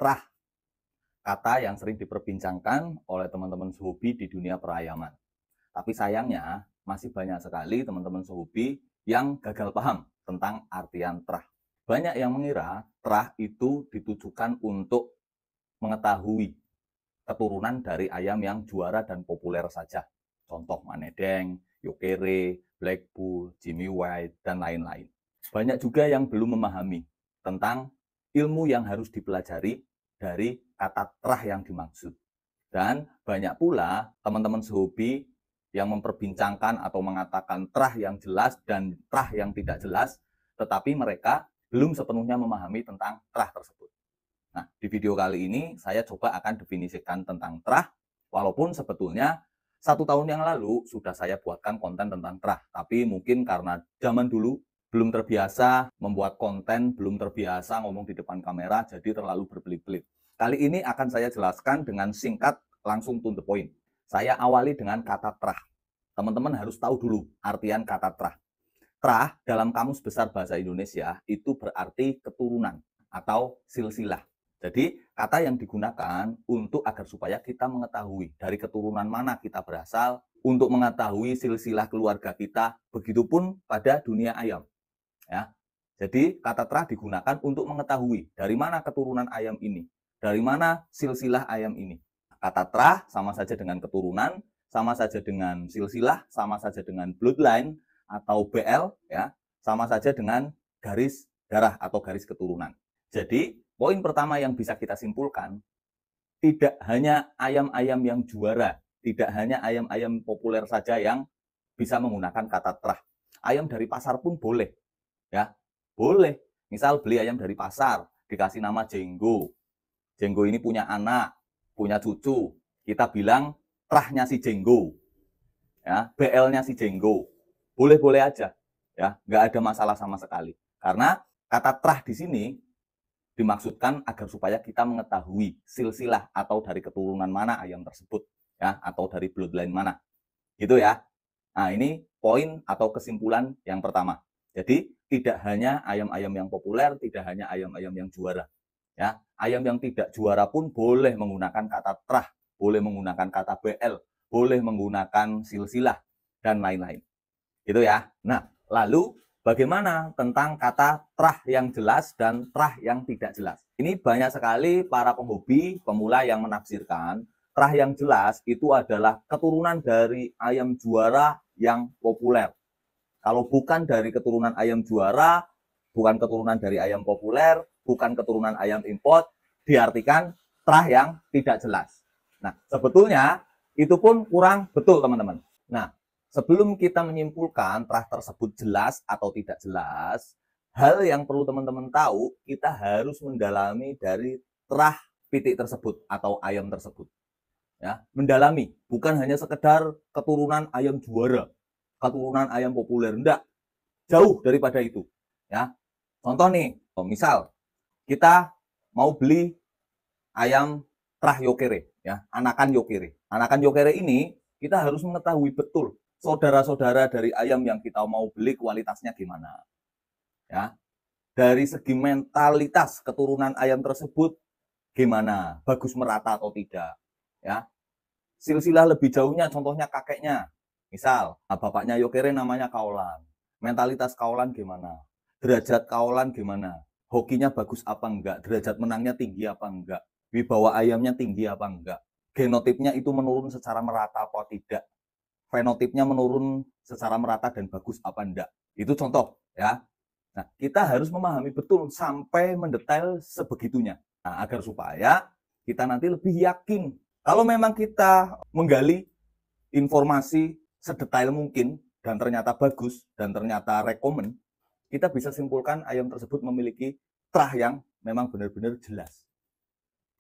Trah, kata yang sering diperbincangkan oleh teman-teman sehobi di dunia perayaman. Tapi sayangnya, masih banyak sekali teman-teman sehobi yang gagal paham tentang artian trah. Banyak yang mengira trah itu ditujukan untuk mengetahui keturunan dari ayam yang juara dan populer saja. Contoh Manedeng, Yokere, Black Bull, Jimmy White, dan lain-lain. Banyak juga yang belum memahami tentang ilmu yang harus dipelajari dari kata trah yang dimaksud. Dan banyak pula teman-teman sehobi yang memperbincangkan atau mengatakan trah yang jelas dan trah yang tidak jelas, tetapi mereka belum sepenuhnya memahami tentang trah tersebut. Nah, di video kali ini saya coba akan definisikan tentang trah, walaupun sebetulnya 1 tahun yang lalu sudah saya buatkan konten tentang trah, tapi mungkin karena zaman dulu belum terbiasa membuat konten, belum terbiasa ngomong di depan kamera, jadi terlalu berbelit-belit. Kali ini akan saya jelaskan dengan singkat, langsung to the point. Saya awali dengan kata trah. Teman-teman harus tahu dulu artian kata trah. Trah dalam Kamus Besar Bahasa Indonesia itu berarti keturunan atau silsilah. Jadi, kata yang digunakan untuk agar supaya kita mengetahui dari keturunan mana kita berasal, untuk mengetahui silsilah keluarga kita, begitupun pada dunia ayam. Ya. Jadi, kata trah digunakan untuk mengetahui dari mana keturunan ayam ini, dari mana silsilah ayam ini. Kata trah sama saja dengan keturunan, sama saja dengan silsilah, sama saja dengan bloodline atau BL, ya, sama saja dengan garis darah atau garis keturunan. Jadi, poin pertama yang bisa kita simpulkan, tidak hanya ayam-ayam yang juara, tidak hanya ayam-ayam populer saja yang bisa menggunakan kata trah. Ayam dari pasar pun boleh, ya, boleh. Misal beli ayam dari pasar, dikasih nama Jenggo. Jenggo ini punya anak, punya cucu. Kita bilang trahnya si Jenggo, ya, BL-nya si Jenggo. Boleh-boleh aja, ya, nggak ada masalah sama sekali. Karena kata trah di sini dimaksudkan agar supaya kita mengetahui silsilah atau dari keturunan mana ayam tersebut, ya, atau dari bloodline mana, gitu ya. Nah, ini poin atau kesimpulan yang pertama. Jadi tidak hanya ayam-ayam yang populer, tidak hanya ayam-ayam yang juara, ya. Ayam yang tidak juara pun boleh menggunakan kata trah, boleh menggunakan kata BL, boleh menggunakan silsilah dan lain-lain, gitu ya. Nah, lalu bagaimana tentang kata trah yang jelas dan trah yang tidak jelas? Ini banyak sekali para penghobi pemula yang menafsirkan trah yang jelas itu adalah keturunan dari ayam juara yang populer. Kalau bukan dari keturunan ayam juara, bukan keturunan dari ayam populer, bukan keturunan ayam import, diartikan trah yang tidak jelas. Nah, sebetulnya itu pun kurang betul, teman-teman. Nah, sebelum kita menyimpulkan trah tersebut jelas atau tidak jelas, hal yang perlu teman-teman tahu, kita harus mendalami dari trah pitik tersebut atau ayam tersebut. Ya, mendalami, bukan hanya sekedar keturunan ayam juara, keturunan ayam populer, enggak. Jauh daripada itu. Ya. Contoh nih, misal kita mau beli ayam trah Yokere, ya, anakan Yokere. Anakan Yokere ini kita harus mengetahui betul saudara-saudara dari ayam yang kita mau beli kualitasnya gimana. Ya. Dari segi mentalitas keturunan ayam tersebut gimana, bagus merata atau tidak. Ya. Silsilah lebih jauhnya, contohnya kakeknya. Misal, bapaknya Yokere namanya Kaulan. Mentalitas Kaulan gimana? Derajat Kaulan gimana? Hokinya bagus apa enggak? Derajat menangnya tinggi apa enggak? Wibawa ayamnya tinggi apa enggak? Genotipnya itu menurun secara merata apa tidak? Fenotipnya menurun secara merata dan bagus apa enggak? Itu contoh, ya. Nah, kita harus memahami betul sampai mendetail sebegitunya. Nah, agar supaya kita nanti lebih yakin. Kalau memang kita menggali informasi sedetail mungkin dan ternyata bagus dan ternyata rekomen, kita bisa simpulkan ayam tersebut memiliki trah yang memang benar-benar jelas.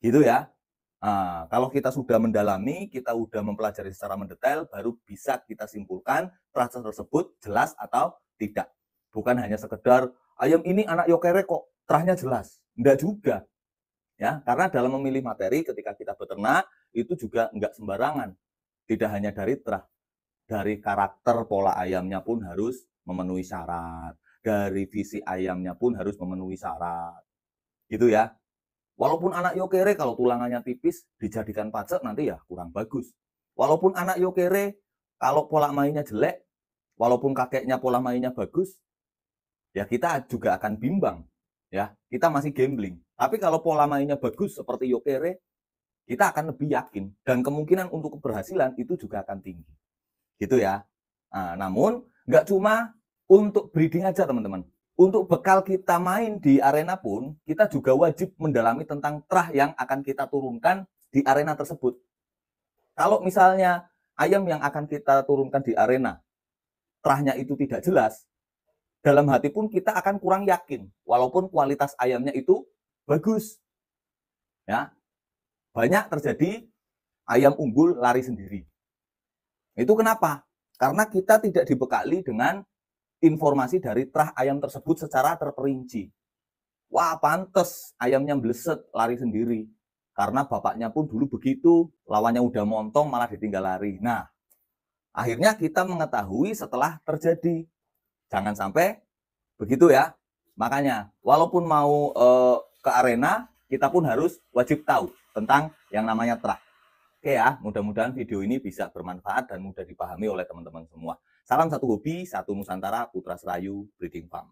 Gitu ya. Nah, kalau kita sudah mendalami, kita sudah mempelajari secara mendetail, baru bisa kita simpulkan trah tersebut jelas atau tidak. Bukan hanya sekedar ayam ini anak Yokere kok trahnya jelas. Enggak juga. Ya, karena dalam memilih materi ketika kita beternak itu juga enggak sembarangan. Tidak hanya dari trah, dari karakter pola ayamnya pun harus memenuhi syarat. Dari visi ayamnya pun harus memenuhi syarat. Gitu ya. Walaupun anak yo kere kalau tulangannya tipis dijadikan pacek nanti ya kurang bagus. Walaupun anak yo kere kalau pola mainnya jelek, walaupun kakeknya pola mainnya bagus, ya kita juga akan bimbang. Ya, kita masih gambling. Tapi kalau pola mainnya bagus seperti yo kere, kita akan lebih yakin dan kemungkinan untuk keberhasilan itu juga akan tinggi. Gitu ya. Nah, namun nggak cuma untuk breeding aja teman-teman. Untuk bekal kita main di arena pun, kita juga wajib mendalami tentang trah yang akan kita turunkan di arena tersebut. Kalau misalnya ayam yang akan kita turunkan di arena, trahnya itu tidak jelas, dalam hati pun kita akan kurang yakin, walaupun kualitas ayamnya itu bagus. Ya, banyak terjadi ayam unggul lari sendiri. Itu kenapa? Karena kita tidak dibekali dengan informasi dari trah ayam tersebut secara terperinci. Wah, pantes ayamnya bleset lari sendiri. Karena bapaknya pun dulu begitu, lawannya udah montong malah ditinggal lari. Nah, akhirnya kita mengetahui setelah terjadi. Jangan sampai begitu ya. Makanya, walaupun mau ke arena, kita pun harus wajib tahu tentang yang namanya trah. Oke ya, mudah-mudahan video ini bisa bermanfaat dan mudah dipahami oleh teman-teman semua. Salam satu hobi, satu Nusantara, Putra Serayu Breeding Farm.